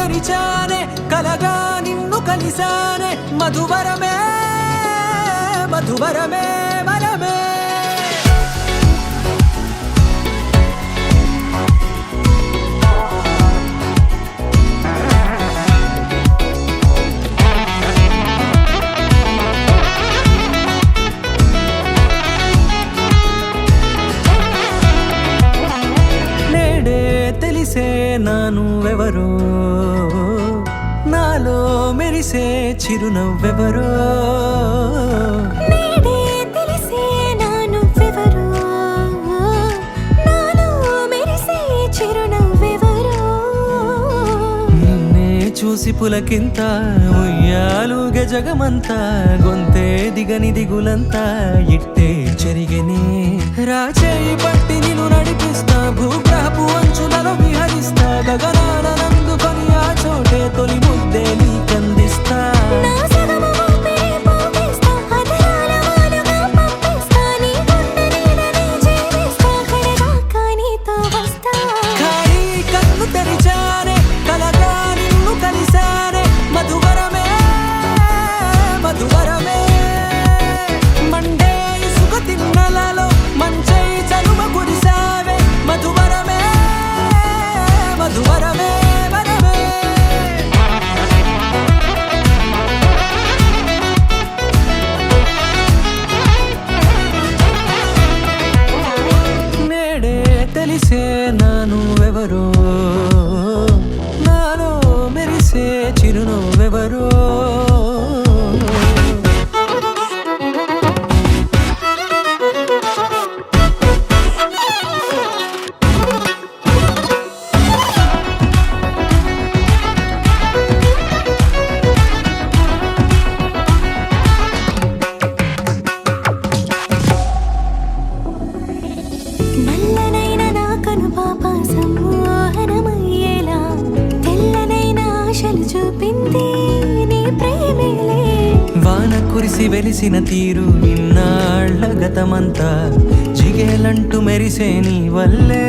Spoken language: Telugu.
తెరిచానే కలగా నిన్ను కలిసానే మధువరమే మధువరమే వరమే తెలిసే నానువెవరో నాలో మెరిసే చిరునవ్వెవరో నేడే తెలిసే నానువెవరో నాలో మెరిసే చిరునవ్వెవరో నిన్నే చూసి పులకింత ఉయ్యాలుగే జగమంతా గొంతే దిగని దిగులంతా ఇట్టే చెరిగెనే రాచేయి పట్టి నిన్ను నడిపిస్తా భూగ్రహపు అంచులలో విహరిస్తా గగనాన నందుకొని ఆ చోటే తొలి ముద్దే నీకందిస్తా నా సగము ఊపిరి పోగిస్తా అదరాల వాలుగా పంపిస్తా నీ గుండె నీడనే జీవిస్తా కడదాకా నీతో వస్తా ఖాళీ కన్ను తెరిచానే కలగా నిన్ను కలిసానే మధువరమే మధువరమే మండే ఇసుక తిన్నలలో మంచై చలువ కురిసావే మధువరమే మధువరమే వరమే నేడే తెలిసే నానువెవరో నాలో మెరిసే చిరునవ్వెవరో నల్లనైన నా కనుపాప సమ్మోహనమయ్యేలా తెల్లనైన ఆశలు చూపింది నీ ప్రేమేలే వాన కురిసి వెలిసిన తీరు ఇన్నాళ్ల గతమంతా జిగేలంటూ మెరిసే నీ వల్లే